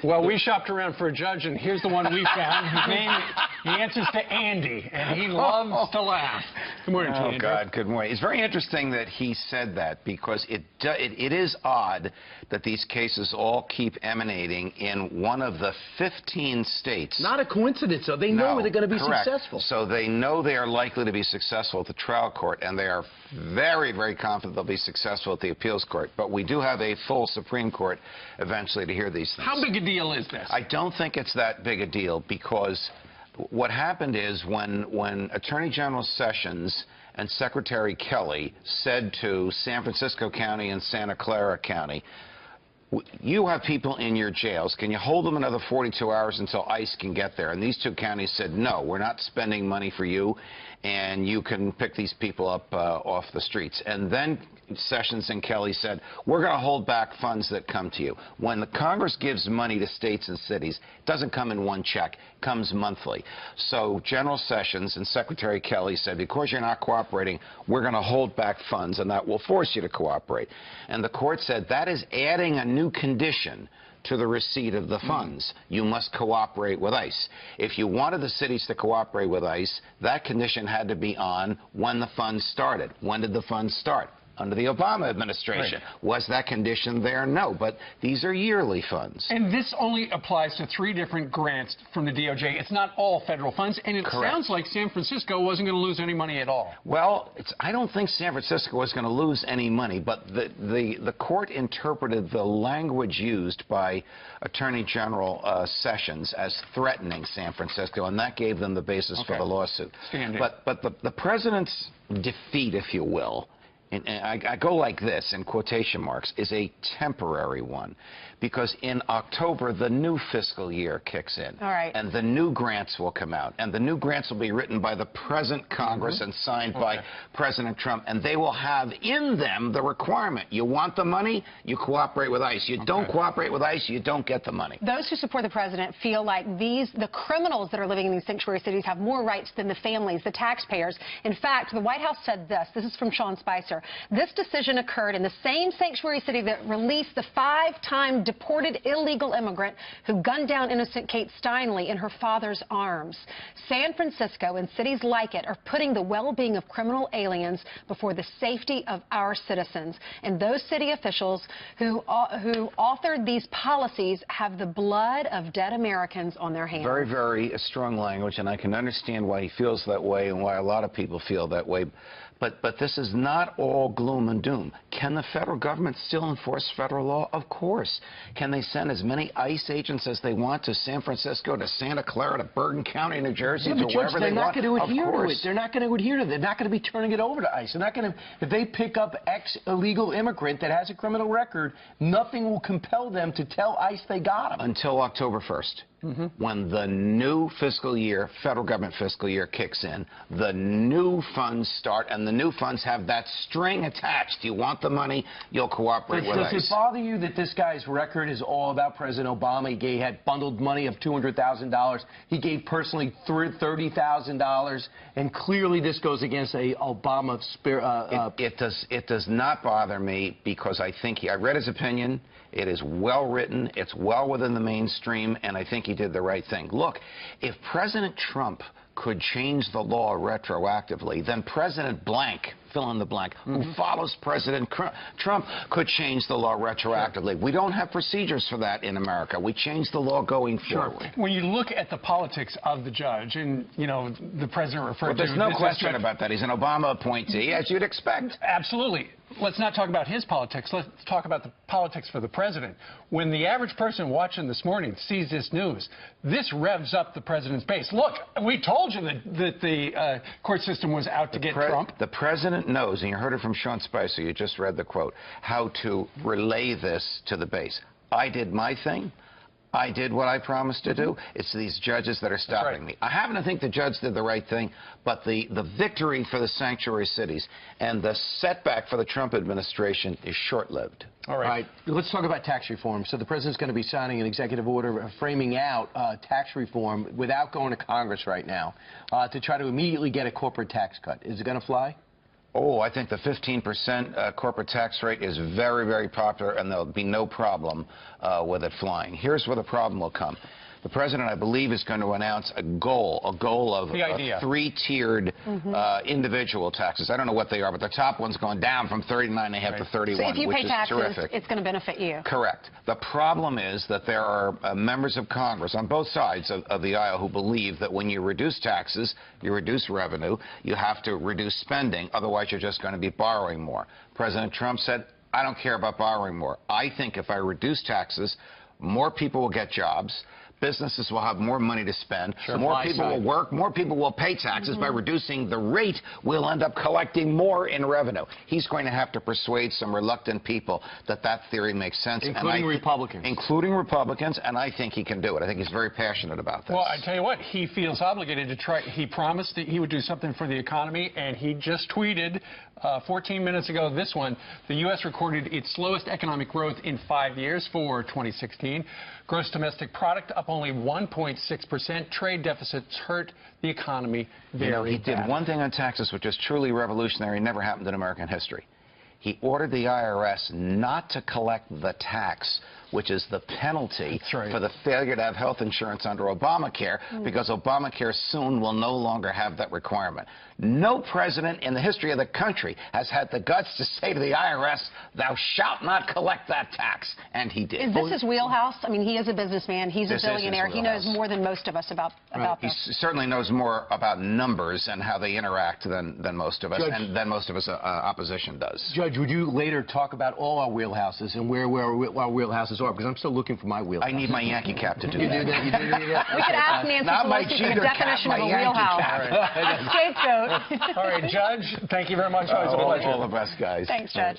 Well, we shopped around for a judge, and here's the one we found. His name, he answers to Andy, and he loves to laugh. Good morning to you, Andrew. Oh, God, good morning. It's very interesting that he said that, because it is odd that these cases all keep emanating in one of the 15 states. Not a coincidence, though. They know they're going to be successful. So they know they are likely to be successful at the trial court, and they are very, very confident they'll be successful at the appeals court. But we do have a full Supreme Court eventually to hear these things. How big a deal is this? I don't think it's that big a deal, because what happened is when Attorney General Sessions and Secretary Kelly said to San Francisco County and Santa Clara County, you have people in your jails. Can you hold them another 42 hours until ICE can get there? And these two counties said, no, we're not spending money for you, and you can pick these people up off the streets. And then Sessions and Kelly said, we're going to hold back funds that come to you. When the Congress gives money to states and cities, it doesn't come in one check. It comes monthly. So General Sessions and Secretary Kelly said, because you're not cooperating, we're going to hold back funds, and that will force you to cooperate. And the court said that is adding a new condition to the receipt of the funds. You must cooperate with ICE. If you wanted the cities to cooperate with ICE, that condition had to be on when the funds started. When did the funds start? Under the Obama administration. Right. Was that condition there? No, but these are yearly funds. And this only applies to 3 different grants from the DOJ. It's not all federal funds, and it Correct. Sounds like San Francisco wasn't going to lose any money at all. Well, I don't think San Francisco was going to lose any money, but the court interpreted the language used by Attorney General Sessions as threatening San Francisco, and that gave them the basis for the lawsuit. But the president's defeat, if you will, and I go like this, in quotation marks, is a temporary one, because in October, the new fiscal year kicks in. All right. And the new grants will come out. And the new grants will be written by the present Congress and signed by President Trump. And they will have in them the requirement. You want the money, you cooperate with ICE. You don't cooperate with ICE, you don't get the money. Those who support the president feel like the criminals that are living in these sanctuary cities have more rights than the families, the taxpayers. In fact, the White House said this is from Sean Spicer. This decision occurred in the same sanctuary city that released the 5-time deported illegal immigrant who gunned down innocent Kate Steinle in her father's arms. San Francisco and cities like it are putting the well-being of criminal aliens before the safety of our citizens. And those city officials who authored these policies have the blood of dead Americans on their hands. Very, very strong language, and I can understand why he feels that way and why a lot of people feel that way. But this is not all gloom and doom. Can the federal government still enforce federal law? Of course. Can they send as many ICE agents as they want to San Francisco, to Santa Clara, to Bergen County, New Jersey, to wherever they want? They're not going to adhere to it. They're not going to adhere to it. They're not going to be turning it over to ICE. They're not going to. If they pick up illegal immigrant that has a criminal record, nothing will compel them to tell ICE they got him. Until October 1st. When the new fiscal year, federal government fiscal year, kicks in, the new funds start, and the new funds have that string attached. You want the money, you'll cooperate with ICE. Does it bother you that this guy's record is all about President Obama? He had bundled money of $200,000. He gave personally $30,000, and clearly this goes against a Obama spirit. It does not bother me, because I think I read his opinion. It is well written. It's well within the mainstream, and I think he did the right thing. Look, if President Trump could change the law retroactively, then President blank, fill in the blank, who follows President Trump, could change the law retroactively. We don't have procedures for that in America. We change the law going forward. When you look at the politics of the judge, and, you know, the president referred to... There's no question about that. He's an Obama appointee, as you'd expect. Absolutely. Let's not talk about his politics. Let's talk about the politics for the president. When the average person watching this morning sees this news, this revs up the president's base. Look, we told you that the court system was out to get Trump. The president knows, and you heard it from Sean Spicer, you just read the quote, how to relay this to the base. I did my thing. I did what I promised to do. It's these judges that are stopping me. I happen to think the judge did the right thing, but the victory for the sanctuary cities and the setback for the Trump administration is short-lived. All right. Let's talk about tax reform. So the president's going to be signing an executive order framing out tax reform without going to Congress right now to try to immediately get a corporate tax cut. Is it going to fly? Oh, I think the 15% corporate tax rate is very, very popular, and there'll be no problem with it flying. Here's where the problem will come. The president, I believe, is going to announce a goal of three-tiered individual taxes. I don't know what they are, but the top one's going down from 39.5 to 31, so if you which pay is taxes, terrific. It's going to benefit you. Correct. The problem is that there are members of Congress on both sides of the aisle who believe that when you reduce taxes, you reduce revenue, you have to reduce spending, otherwise you're just going to be borrowing more. President Trump said, I don't care about borrowing more. I think if I reduce taxes, more people will get jobs. Businesses will have more money to spend. Sure. More people will work. More people will pay taxes. By reducing the rate, we'll end up collecting more in revenue. He's going to have to persuade some reluctant people that that theory makes sense. Including Republicans. Including Republicans, and I think he can do it. I think he's very passionate about this. Well, I tell you what, he feels obligated to try. He promised that he would do something for the economy, and he just tweeted 14 minutes ago this one. The U.S. recorded its slowest economic growth in 5 years for 2016. Gross domestic product up only 1.6%. Trade deficits hurt the economy very he did badly. one thing on taxes which is truly revolutionary, never happened in American history. He ordered the IRS not to collect the tax, which is the penalty for the failure to have health insurance under Obamacare, because Obamacare soon will no longer have that requirement. No president in the history of the country has had the guts to say to the IRS, thou shalt not collect that tax, and he did. Is this his wheelhouse? I mean, he is a businessman. He's a billionaire. He knows more than most of us about He this. certainly knows more about numbers and how they interact than most of us, Judge, and than most of us opposition does. Judge, would you later talk about all our wheelhouses and where our wheelhouses are? Because I'm still looking for my wheelhouse. I need my Yankee cap to do You that. do that? You do that? We could ask Nancy Not my Pelosi for the cheater cap, definition of my a Yankee wheelhouse. cap. A scapegoat. All right, Judge, thank you very much. Always a pleasure. All the best, guys. Thanks, Judge.